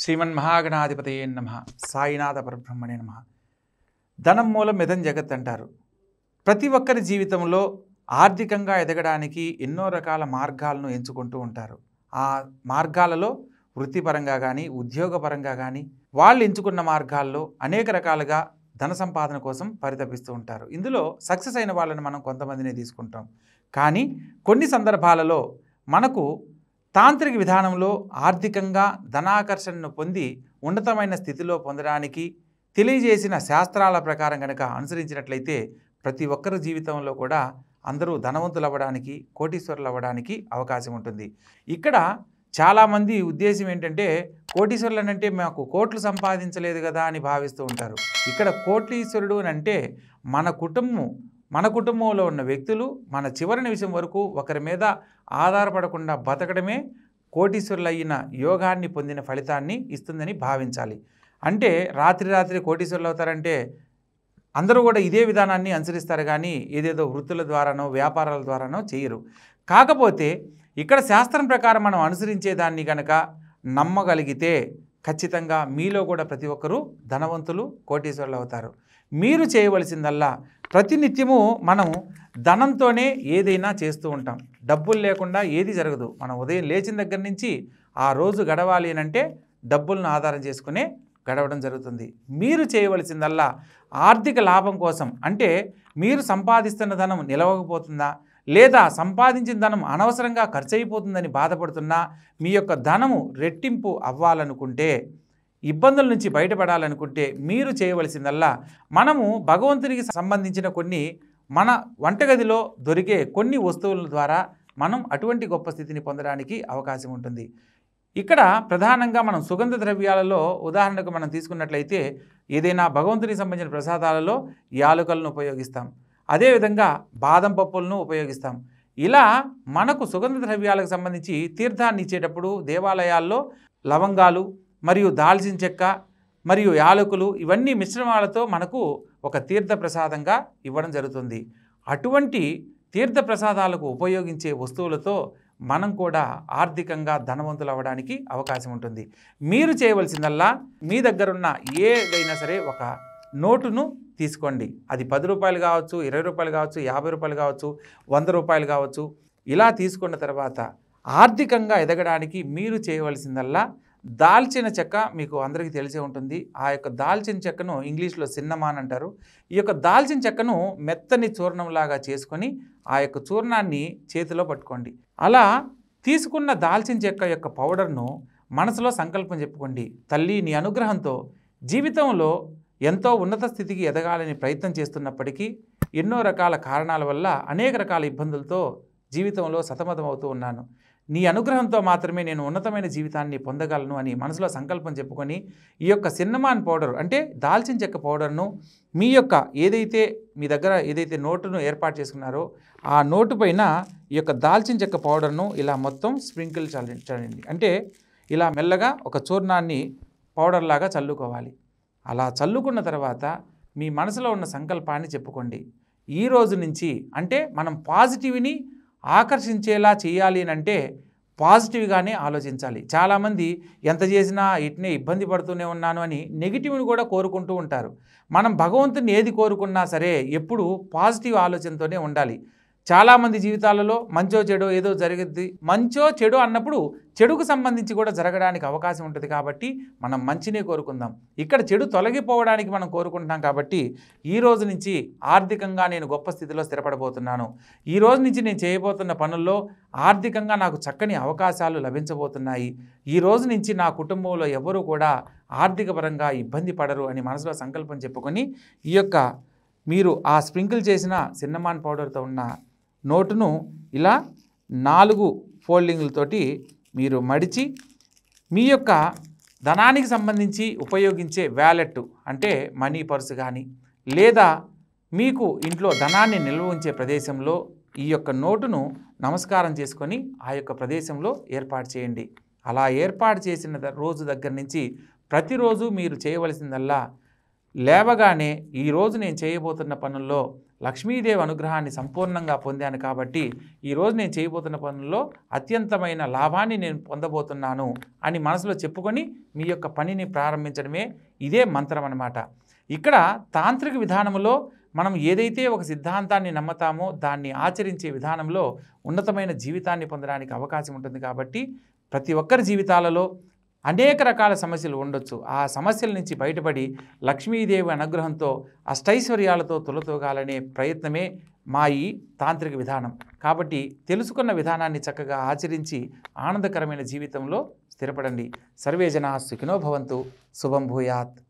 శ్రీమన్మహాగణాధిపతయే నమః. సాయినాథ పరబ్రహ్మణే నమః. ధనం మూలం మిదం జగత్ అంటారు. ప్రతి ఒక్కరి జీవితంలో ఆర్థికంగా ఎదగడానికి ఎన్నో రకాల మార్గాలను ఎంచుకుంటూ ఉంటారు. ఆ మార్గాలలో వృత్తిపరంగా కానీ ఉద్యోగపరంగా కానీ వాళ్ళు ఎంచుకున్న మార్గాల్లో అనేక రకాలుగా ధన సంపాదన కోసం పరితపిస్తూ ఉంటారు. ఇందులో సక్సెస్ అయిన వాళ్ళని మనం కొంతమందినే తీసుకుంటాం. కానీ కొన్ని సందర్భాలలో మనకు తాంత్రిక విధానంలో ఆర్థికంగా ధనాకర్షణను పొంది ఉన్నతమైన స్థితిలో పొందడానికి తెలియజేసిన శాస్త్రాల ప్రకారం కనుక అనుసరించినట్లయితే ప్రతి ఒక్కరి జీవితంలో కూడా అందరూ ధనవంతులు అవ్వడానికి, కోటీశ్వరులు అవ్వడానికి అవకాశం ఉంటుంది. ఇక్కడ చాలామంది ఉద్దేశం ఏంటంటే కోటీశ్వరులు అంటే మాకు కోట్లు సంపాదించలేదు కదా అని భావిస్తూ ఉంటారు. ఇక్కడ కోటీశ్వరుడు అని అంటే మన కుటుంబంలో ఉన్న వ్యక్తులు మన చివరి నిమిషం వరకు ఒకరి మీద ఆధారపడకుండా బతకడమే కోటీశ్వరులు అయిన యోగాన్ని పొందిన ఫలితాన్ని ఇస్తుందని భావించాలి. అంటే రాత్రి కోటీశ్వరులు అవుతారంటే అందరూ కూడా ఇదే విధానాన్ని అనుసరిస్తారు, కానీ ఏదేదో వృత్తుల ద్వారానో వ్యాపారాల ద్వారానో చేయరు. కాకపోతే ఇక్కడ శాస్త్రం ప్రకారం మనం అనుసరించేదాన్ని కనుక నమ్మగలిగితే ఖచ్చితంగా మీలో కూడా ప్రతి ఒక్కరూ ధనవంతులు, కోటీశ్వరులు అవుతారు. మీరు చేయవలసిందల్లా ప్రతినిత్యము మనం ధనంతోనే ఏదైనా చేస్తూ ఉంటాం. డబ్బులు లేకుండా ఏది జరగదు. మనం ఉదయం లేచిన దగ్గర నుంచి ఆ రోజు గడవాలి అంటే డబ్బులను ఆధారం చేసుకునే గడవడం జరుగుతుంది. మీరు చేయవలసిందల్లా ఆర్థిక లాభం కోసం, అంటే మీరు సంపాదిస్తున్న ధనం నిలవకపోతుందా, లేదా సంపాదించిన ధనం అనవసరంగా ఖర్చు అయిపోతుందని బాధపడుతున్నా, మీ యొక్క ధనము రెట్టింపు అవ్వాలనుకుంటే, ఇబ్బందుల నుంచి బయటపడాలనుకుంటే మీరు చేయవలసిందల్లా మనము భగవంతునికి సంబంధించిన కొన్ని మన వంటగదిలో దొరికే కొన్ని వస్తువుల ద్వారా మనం అటువంటి గొప్ప స్థితిని పొందడానికి అవకాశం ఉంటుంది. ఇక్కడ ప్రధానంగా మనం సుగంధ ద్రవ్యాలలో ఉదాహరణకు మనం తీసుకున్నట్లయితే ఏదైనా భగవంతునికి సంబంధించిన ప్రసాదాలలో యాలకులను ఉపయోగిస్తాం, అదేవిధంగా బాదం పప్పులను ఉపయోగిస్తాం. ఇలా మనకు సుగంధ ద్రవ్యాలకు సంబంధించి తీర్థాన్ని ఇచ్చేటప్పుడు దేవాలయాల్లో లవంగాలు మరియు దాల్చిన చెక్క మరియు యాలకులు ఇవన్నీ మిశ్రమాలతో మనకు ఒక తీర్థ ప్రసాదంగా ఇవ్వడం జరుగుతుంది. అటువంటి తీర్థ ప్రసాదాలకు ఉపయోగించే వస్తువులతో మనం కూడా ఆర్థికంగా ధనవంతులు అవ్వడానికి అవకాశం ఉంటుంది. మీరు చేయవలసిందల్లా మీ దగ్గరున్న ఏదైనా సరే ఒక నోటును తీసుకోండి. అది 10 రూపాయలు కావచ్చు, 20 రూపాయలు కావచ్చు, 50 రూపాయలు కావచ్చు, 100 రూపాయలు కావచ్చు. ఇలా తీసుకున్న తర్వాత ఆర్థికంగా ఎదగడానికి మీరు చేయవలసిందల్లా దాల్చిన చెక్క మీకు అందరికీ తెలిసే ఉంటుంది. ఆ యొక్క దాల్చిన చెక్కను ఇంగ్లీష్లో సిన్నమాన్ అంటారు. ఈ యొక్క దాల్చిన చెక్కను మెత్తని చూర్ణంలాగా చేసుకొని ఆ యొక్క చూర్ణాన్ని చేతిలో పట్టుకోండి. అలా తీసుకున్న దాల్చిన చెక్క యొక్క పౌడర్ను మనసులో సంకల్పం చెప్పుకోండి. తల్లి నీ అనుగ్రహంతో జీవితంలో ఎంతో ఉన్నత స్థితికి ఎదగాలని ప్రయత్నం చేస్తున్నప్పటికీ ఎన్నో రకాల కారణాల వల్ల అనేక రకాల ఇబ్బందులతో జీవితంలో సతమతమవుతూ ఉన్నాను. నీ అనుగ్రహంతో మాత్రమే నేను ఉన్నతమైన జీవితాన్ని పొందగలను అని మనసులో సంకల్పం చెప్పుకొని ఈ యొక్క సిన్నమాన్ పౌడర్ అంటే దాల్చిన చెక్క పౌడర్ను మీ యొక్క మీ దగ్గర ఏదైతే నోటును ఏర్పాటు చేసుకున్నారో ఆ నోటు పైన ఈ యొక్క దాల్చిన చెక్క పౌడర్ను ఇలా మొత్తం స్ప్రింకిల్ చల్లండి. అంటే ఇలా మెల్లగా ఒక చూర్ణాన్ని పౌడర్ లాగా చల్లుకోవాలి. అలా చల్లుకున్న తర్వాత మీ మనసులో ఉన్న సంకల్పాన్ని చెప్పుకోండి. ఈ రోజు నుంచి అంటే మనం పాజిటివ్ని ఆకర్షించేలా చేయాలి అంటే పాజిటివ్గానే ఆలోచించాలి. చాలామంది ఎంత చేసినా ఇట్నే ఇబ్బంది పడుతూనే ఉన్నాను అని నెగిటివ్ని కూడా కోరుకుంటూ ఉంటారు. మనం భగవంతుని ఏది కోరుకున్నా సరే ఎప్పుడు పాజిటివ్ ఆలోచనతోనే ఉండాలి. చాలామంది జీవితాలలో మంచో చెడో ఏదో జరిగింది, మంచో చెడు అన్నప్పుడు చెడుకు సంబంధించి కూడా జరగడానికి అవకాశం ఉంటుంది. కాబట్టి మనం మంచినే కోరుకుందాం. ఇక్కడ చెడు తొలగిపోవడానికి మనం కోరుకుంటున్నాం. కాబట్టి ఈ రోజు నుంచి ఆర్థికంగా నేను గొప్ప స్థితిలో స్థిరపడబోతున్నాను. ఈ రోజు నుంచి నేను చేయబోతున్న పనుల్లో ఆర్థికంగా నాకు చక్కని అవకాశాలు లభించబోతున్నాయి. ఈ రోజు నుంచి నా కుటుంబంలో ఎవరూ కూడా ఆర్థిక పరంగా ఇబ్బంది పడరు అని మనసులో సంకల్పం చెప్పుకొని ఈ యొక్క మీరు ఆ స్ప్రింకిల్ చేసిన సిన్నమాన్ పౌడర్తో ఉన్న నోటును ఇలా 4 ఫోల్డింగ్లతోటి మీరు మడిచి మీ యొక్క ధనానికి సంబంధించి ఉపయోగించే వ్యాలెట్ అంటే మనీ పర్సు కానీ లేదా మీకు ఇంట్లో ధనాన్ని నిల్వ ఉంచే ప్రదేశంలో ఈ యొక్క నోటును నమస్కారం చేసుకొని ఆ యొక్క ప్రదేశంలో ఏర్పాటు చేయండి. అలా ఏర్పాటు చేసిన రోజు దగ్గర నుంచి ప్రతిరోజు మీరు చేయవలసిందల్లా లేవగానే ఈరోజు నేను చేయబోతున్న పనుల్లో లక్ష్మీదేవి అనుగ్రహాన్ని సంపూర్ణంగా పొందాను కాబట్టి ఈరోజు నేను చేయబోతున్న పనుల్లో అత్యంతమైన లాభాన్ని నేను పొందబోతున్నాను అని మనసులో చెప్పుకొని మీ యొక్క పనిని ప్రారంభించడమే ఇదే మంత్రం అన్నమాట. ఇక్కడ తాంత్రిక విధానంలో మనం ఏదైతే ఒక సిద్ధాంతాన్ని నమ్మతామో దాన్ని ఆచరించే విధానంలో ఉన్నతమైన జీవితాన్ని పొందడానికి అవకాశం ఉంటుంది. కాబట్టి ప్రతి ఒక్కరి జీవితాలలో అనేక రకాల సమస్యలు ఉండొచ్చు. ఆ సమస్యల నుంచి బయటపడి లక్ష్మీదేవి అనుగ్రహంతో అష్టైశ్వర్యాలతో తులతూగాలనే ప్రయత్నమే మా ఈ తాంత్రిక విధానం. కాబట్టి తెలుసుకున్న విధానాన్ని చక్కగా ఆచరించి ఆనందకరమైన జీవితంలో స్థిరపడండి. సర్వే జనాః సుఖినో భవంతు. శుభం భూయాత్.